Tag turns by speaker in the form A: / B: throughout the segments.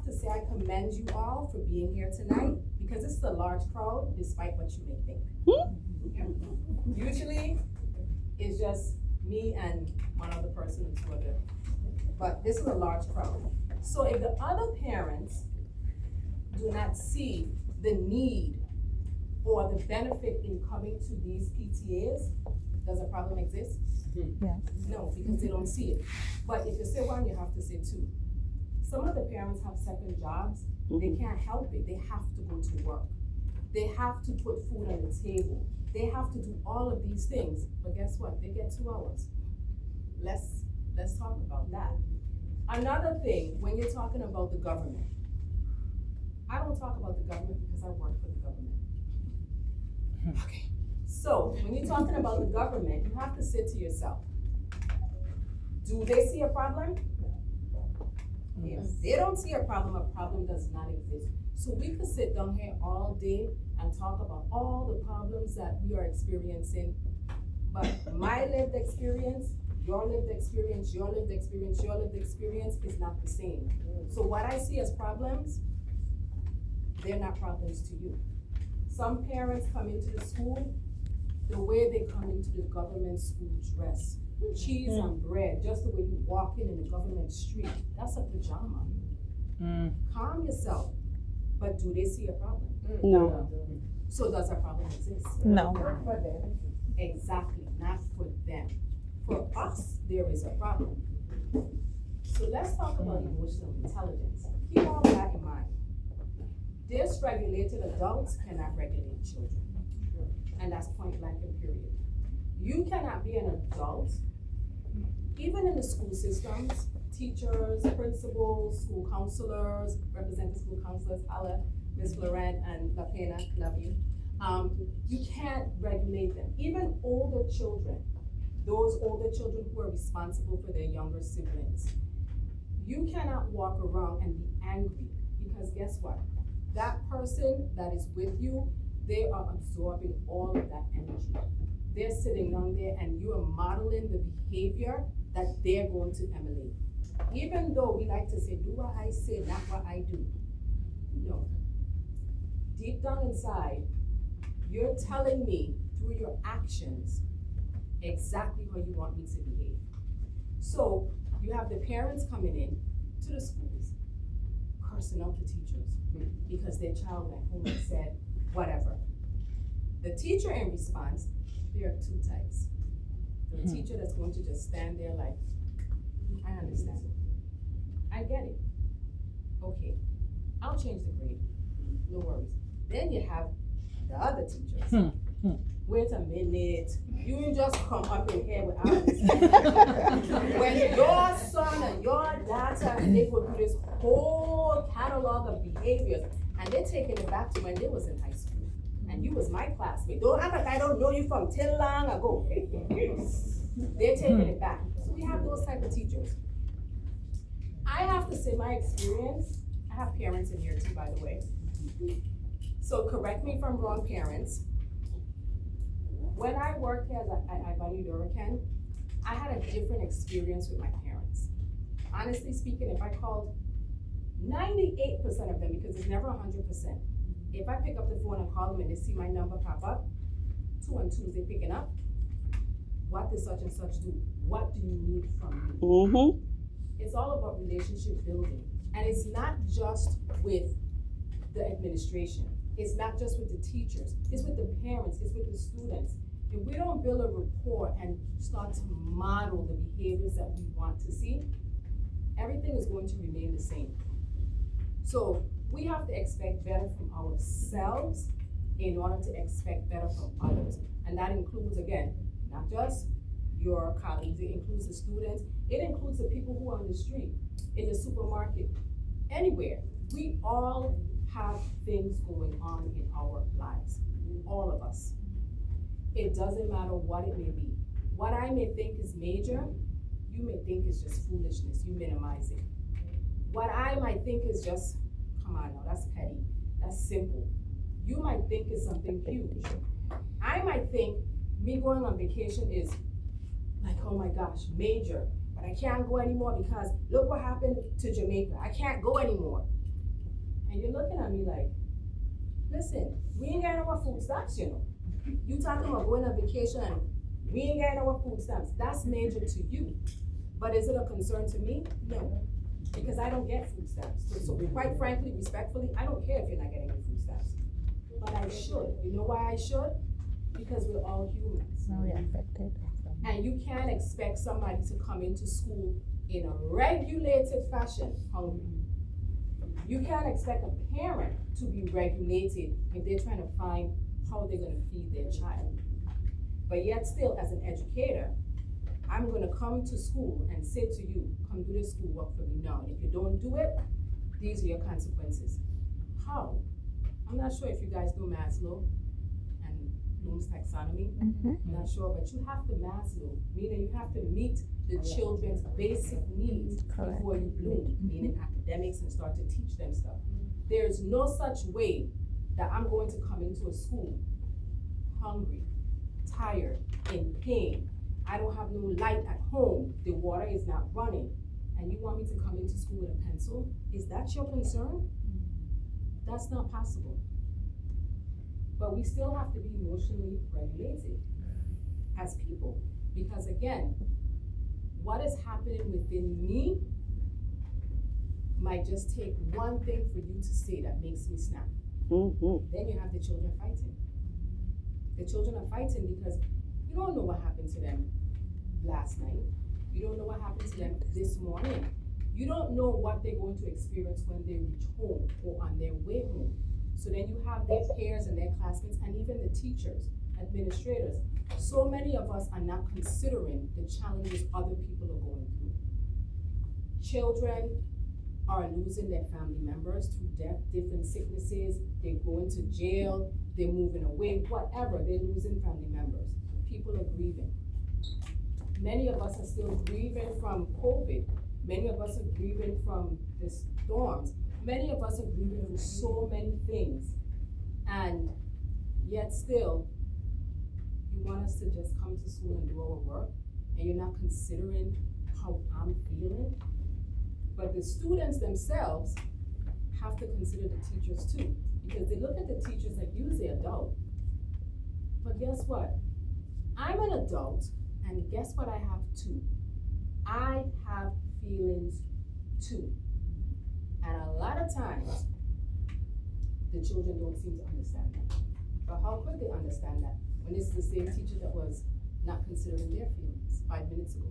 A: to say I commend you all for being here tonight, because this is a large crowd, despite what you may think. Usually, it's just me and one other person and two other, but this is a large crowd. So if the other parents do not see the need or the benefit in coming to these PTAs, does a problem exist?
B: Yeah.
A: No, because they don't see it. But if you say one, you have to say two. Some of the parents have second jobs. They can't help it. They have to go to work. They have to put food on the table. They have to do all of these things. But guess what? They get 2 hours. Let's talk about that. Another thing, when you're talking about the government, I don't talk about the government because I work for the government. Okay. So when you're talking about the government, you have to say to yourself, do they see a problem? If they don't see a problem does not exist. So we could sit down here all day and talk about all the problems that we are experiencing, but my lived experience, your lived experience, your lived experience, your lived experience is not the same. So what I see as problems, they're not problems to you. Some parents come into the school the way they come into the government school dress. Cheese and bread, just the way you walk in the government street, that's a pajama. Calm yourself, but do they see a problem?
B: No.
A: So does a problem exist?
B: No.
A: Not for them. Exactly, not for them. For us, there is a problem. So let's talk about emotional intelligence. Keep all that in mind. Dysregulated adults cannot regulate children. And that's point blank and period. You cannot be an adult, even in the school systems, teachers, principals, school counselors, representing school counselors, Hala, Ms. Florent and La Pena, love you. You can't regulate them. Even older children, those older children who are responsible for their younger siblings, you cannot walk around and be angry, because guess what? That person that is with you, they are absorbing all of that energy. They're sitting down there and you are modeling the behavior that they're going to emulate. Even though we like to say, do what I say, not what I do. No. Deep down inside, you're telling me through your actions exactly how you want me to behave. So you have the parents coming in to the schools, cursing out the teachers because their child went home and said whatever. The teacher in response, there are 2 types. The teacher that's going to just stand there like, I understand. I get it. Okay, I'll change the grade. No worries. Then you have the other teachers. Wait a minute. You didn't just come up in here without this. When your son and your daughter, they go through this whole catalog of behaviors, and they're taking it back to when they was in high school. And you was my classmate. Don't act like I don't know you from till long ago. They're taking it back. So we have those type of teachers. I have to say my experience, I have parents in here too, by the way. So correct me if I'm wrong, parents. When I worked as at Ivani Duracan, I had a different experience with my parents. Honestly speaking, if I called 98% of them, because it's never 100%, if I pick up the phone and call them and they see my number pop up, 2 and 2, they picking up. What does such and such do? What do you need from me? It's all about relationship building. And it's not just with the administration. It's not just with the teachers. It's with the parents. It's with the students. If we don't build a rapport and start to model the behaviors that we want to see, everything is going to remain the same. So we have to expect better from ourselves in order to expect better from others. And that includes, again, not just your colleagues, it includes the students, it includes the people who are on the street, in the supermarket, anywhere. We all have things going on in our lives, all of us. It doesn't matter what it may be. What I may think is major, you may think is just foolishness, you minimize it. What I might think is just, come on now, that's petty, that's simple. You might think is something huge. I might think me going on vacation is like, oh my gosh, major, but I can't go anymore because look what happened to Jamaica. I can't go anymore. And you're looking at me like, listen, we ain't getting our food stamps, you know. You talking about going on vacation and we ain't getting our food stamps. That's major to you. But is it a concern to me? No. Because I don't get food stamps. So quite frankly, respectfully, I don't care if you're not getting any food stamps. But I should. You know why I should? Because we're all humans.
B: Now we're affected.
A: And you can't expect somebody to come into school in a regulated fashion hungry. You can't expect a parent to be regulated if they're trying to find how they're gonna feed their child. But yet still, as an educator, I'm gonna come to school and say to you, come do this schoolwork for me now. And if you don't do it, these are your consequences. How? I'm not sure if you guys know Maslow and Bloom's taxonomy. I'm not sure, but you have to Maslow, meaning you have to meet the children's basic needs before you bloom, meaning academics, and start to teach them stuff. There's no such way that I'm going to come into a school hungry, tired, in pain. I don't have no light at home, the water is not running, and you want me to come into school with a pencil? Is that your concern? That's not possible. But we still have to be emotionally regulated as people, because again, what is happening within me might just take one thing for you to say that makes me snap. Then you have the children fighting. The children are fighting because you don't know what happened to them last night. You don't know what happened to them this morning. You don't know what they're going to experience when they reach home or on their way home. So then you have their peers and their classmates and even the teachers, administrators. So many of us are not considering the challenges other people are going through. Children are losing their family members through death, different sicknesses, they're going to jail, they're moving away, whatever, they're losing family members. People are grieving. Many of us are still grieving from COVID. Many of us are grieving from the storms. Many of us are grieving from so many things. And yet still, you want us to just come to school and do our work, and you're not considering how I'm feeling? But the students themselves have to consider the teachers too, because they look at the teachers like you're the adult. But guess what? I'm an adult, and guess what I have too? I have feelings too. And a lot of times, the children don't seem to understand that. But how could they understand that when it's the same teacher that was not considering their feelings 5 minutes ago?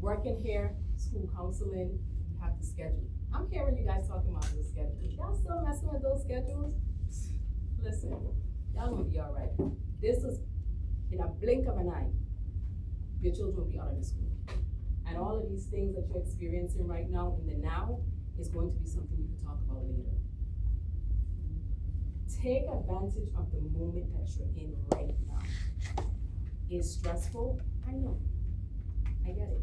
A: Working here, school counseling, you have to schedule. I'm hearing you guys talking about those schedules. Y'all still messing with those schedules? Listen, y'all gonna be all right. This is, in a blink of an eye, your children will be out of the school. And all of these things that you're experiencing right now in the now is going to be something you can talk about later. Take advantage of the moment that you're in right now. It's stressful, I know, I get it.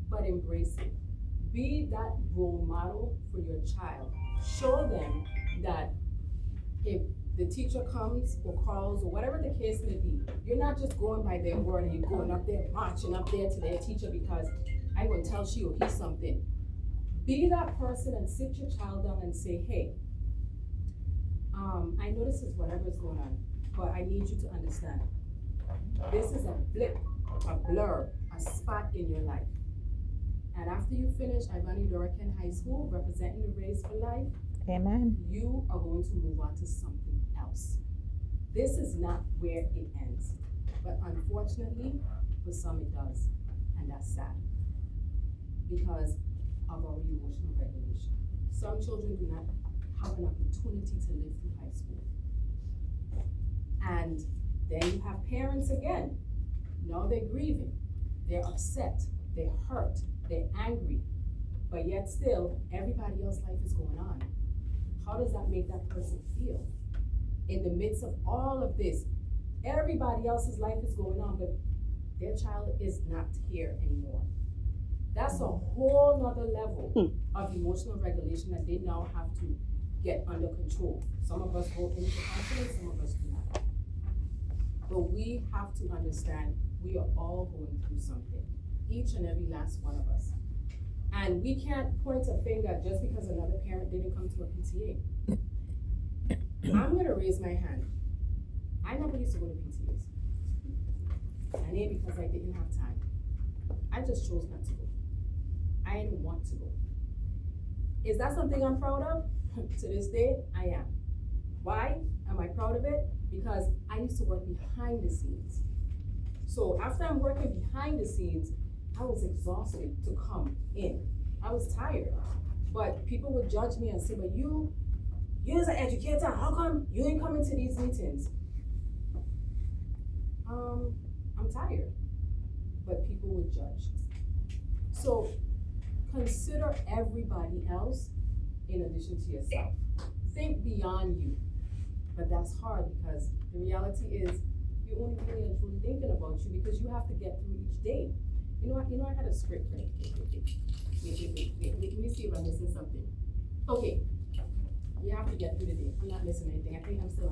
A: But embrace it. Be that role model for your child. Show them that if the teacher comes or calls or whatever the case may be, you're not just going by their word and you're going up there, marching up there to their teacher because I will tell she or he something. Be that person and sit your child down and say, hey, I know this is whatever's going on, but I need you to understand. This is a blip, a blur, a spot in your life. And after you finish Ivani Durakan High School, representing the Race for Life,
B: Amen.
A: You are going to move on to something else. This is not where it ends. But unfortunately, for some it does. And that's sad. Because of our emotional regulation. Some children do not have an opportunity to live through high school. And then you have parents again. Now they're grieving. They're upset. They're hurt. They're angry. But yet still, everybody else's life is going on. How does that make that person feel? In the midst of all of this, everybody else's life is going on, but their child is not here anymore. That's a whole nother level of emotional regulation that they now have to get under control. Some of us go into counseling, some of us do not. But we have to understand we are all going through something, each and every last one of us. And we can't point a finger just because another parent didn't come to a PTA. I'm gonna raise my hand. I never used to go to PTAs. And it because I didn't have time. I just chose not to go. I didn't want to go. Is that something I'm proud of? To this day, I am. Why am I proud of it? Because I used to work behind the scenes. So after I'm working behind the scenes, I was exhausted to come in. I was tired. But people would judge me and say, but you as an educator, how come you ain't coming to these meetings? I'm tired. But people would judge. So consider everybody else in addition to yourself. Think beyond you. But that's hard because the reality is you're only really and truly thinking about you because you have to get through each day. You know, I had a script, right? Wait, let me see if I'm missing something. Okay, you have to get through the day. I'm not missing anything. I think I'm still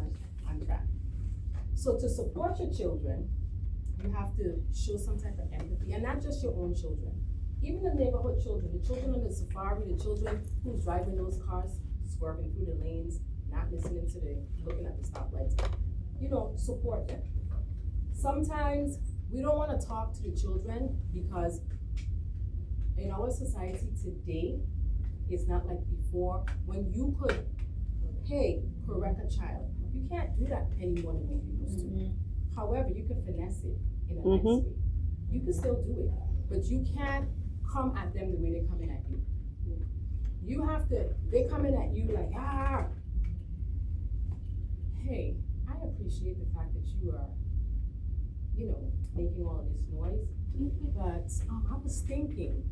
A: on track. So to support your children, you have to show some type of empathy, and not just your own children. Even the neighborhood children, the children on the safari, the children who's driving those cars, swerving through the lanes, not listening to looking at the stoplights. You know, support them. Sometimes we don't want to talk to the children because in our society today, it's not like before when you could, correct a child. You can't do that anymore than you used to. However, you can finesse it in a nice way. You can still do it, but you can't come at them the way they're coming at you. You have to, they're coming at you like, hey, I appreciate the fact that you are, making all of this noise, but I was thinking,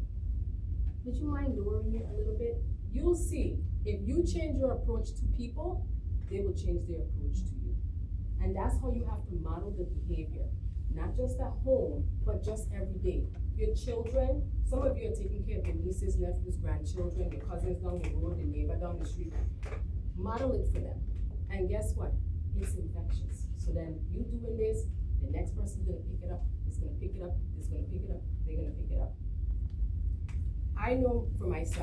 A: would you mind lowering it a little bit? You'll see, if you change your approach to people, they will change their approach to you. And that's how you have to model the behavior, not just at home, but just every day. Your children, some of you are taking care of your nieces, nephews, grandchildren, your cousins down the road, the neighbor down the street. Model it for them. And guess what? It's infectious. So then you doing this, the next person's gonna pick it up, it's gonna pick it up, it's gonna pick it up, they're gonna pick it up. I know for myself,